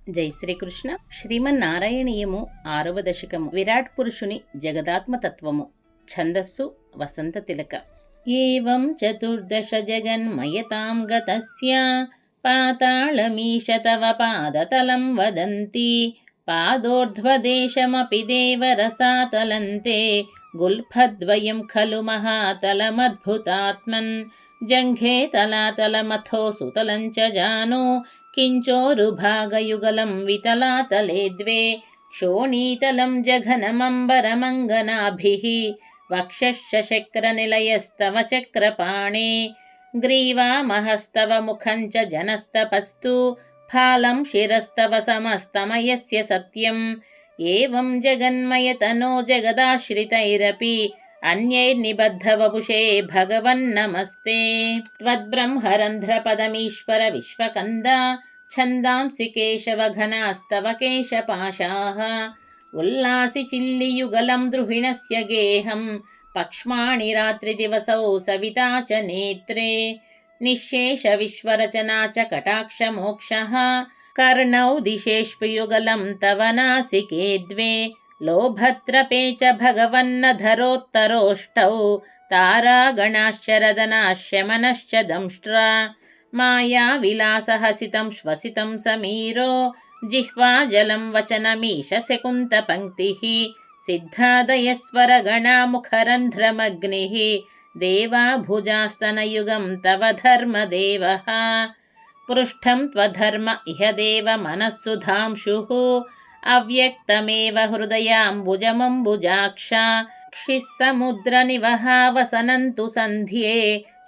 జై శ్రీకృష్ణ. శ్రీమన్నారాయణీయము 6వ దశకము. విరాట్ పురుషుని జగదాత్మతత్వము. ఛందస్సు వసంత తిలక. ఏవం చతుర్దశ జగన్మయతాం గతస్య పాతాళమీశ తవ పాదతలం వదంతి పాదోర్ధ్వదేశమపి దేవరసాతలంతే గుల్ఫద్వయం ఖలు మహాతలమద్భుతాత్మన్ జంఘే తలాతలమథో సుతలం చ జానో కించోరుభాగయుగలం వితలాతలే ద్వే క్షోణీతలం జఘనమంబరమంగనాభిః వక్షశ్చ శక్రనిలయస్తవ చక్రపాణే గ్రీవామహస్తవ ముఖం చ జనస్తపస్తు ఫాలం శిరస్తవ సమస్తమయస్య సత్యం ఏవం జగన్మయతనో జగదాశ్రితైరపి అన్యైర్నిబద్ధవపుషే భగవన్నమస్తే త్వద్బ్రహ్మరంధ్రపదమీశ్వర విశ్వకంద ఛందాంసి కేశవఘనాస్తవ కేశపాశాః ఉల్లాసి చిల్లియుగలం ద్రుహిణస్య గేహం పక్ష్మాణి రాత్రిదివసౌ సవితా చ నేత్రే నిశ్శేష విశ్వరచనా చ కటాక్షమోక్షః కర్ణౌ దిశేష్యుగలం తవ నాసికే ద్వే లోభత్రపే చ భగవన్నధరోత్తరోష్టౌ తారాగణాశ్చరదనాశ్యమనశ్చ దంష్ట్రా మాయా విలాసహసితం శ్వసితం సమీరో జిహ్వా జలం వచనమీశ శకుంత పంక్తిః సిద్ధాదయస్వరగణాముఖరంధ్రమగ్నిః దేవా భుజాస్తనయుగం తవ ధర్మదేవః పృష్ఠం త్వధర్మ ఇహ దేవ మనస్సుధాంశుః అవ్యక్తమేవ హృదయాంబుజమంబుజాక్ష క్షిస్సముద్రనివహావసనంతు సంధ్యే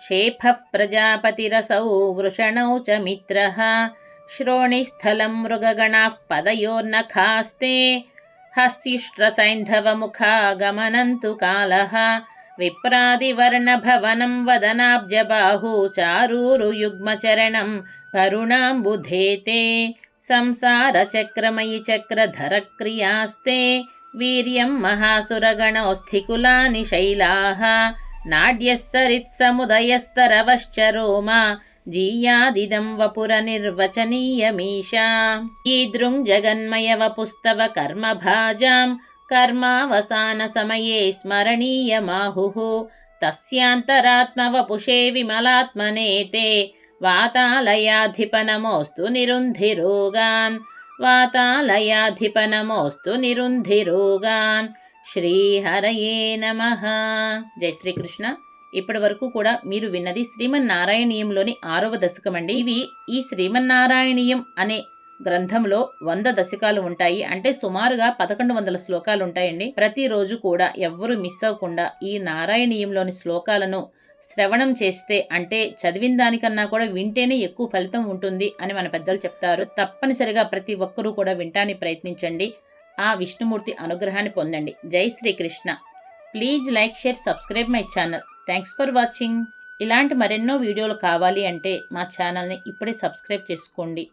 శేఫః ప్రజాపతిరసౌ వృషణౌ చ మిత్రః శ్రోణిస్థలం మృగగణాః పదయోర్నఖాస్తే హస్తిష్ట్రసైంధవముఖాగమనంతు కాలః విప్రాదివర్ణభవనం వదనాబ్జబాహు చారూరుయుగ్మచరణం కరుణాంబుధేతే సంసారచక్రమయి చక్రధరక్రియాస్తే వీర్యం మహాసురగణోస్థికులాని శైలాః నాడ్యస్తరిత్సముదయస్తరవశ్చ రోమా జీయాదిదం వపురనిర్వచనీయమీశా ఈదృంజగన్మయ వపుస్తవ కర్మభాజాం కర్మావసాన సమయే స్మరణీయమాహుః తస్యాంతరాత్మవపుషే విమలాత్మనేతే వాతాలయాధిపనమోస్తు నిరుంధిరోగాన్ వాతాలయాధిపనమోస్తు నిరుంధిరోగాన్. శ్రీహరయే నమః. జై శ్రీకృష్ణ. ఇప్పటి వరకు కూడా మీరు విన్నది శ్రీమన్నారాయణీయంలోని 6వ దశకమండి. ఇవి ఈ శ్రీమన్నారాయణీయం అనే గ్రంథంలో 100 దశకాలు ఉంటాయి. అంటే సుమారుగా 1100 శ్లోకాలు ఉంటాయండి. ప్రతిరోజు కూడా ఎవ్వరూ మిస్ అవ్వకుండా ఈ నారాయణీయంలోని శ్లోకాలను శ్రవణం చేస్తే, అంటే చదివిన దానికన్నా కూడా వింటేనే ఎక్కువ ఫలితం ఉంటుంది అని మన పెద్దలు చెప్తారు. తప్పనిసరిగా ప్రతి ఒక్కరూ కూడా వినటానికి ప్రయత్నించండి. ఆ విష్ణుమూర్తి అనుగ్రహాన్ని పొందండి. జై Shri Krishna. Please like, share, subscribe my channel. Thanks for watching. ఇలాంటి మరెన్నో వీడియోలు కావాలి అంటే మా ఛానల్ని ఇప్పుడే సబ్స్క్రైబ్ చేసుకోండి.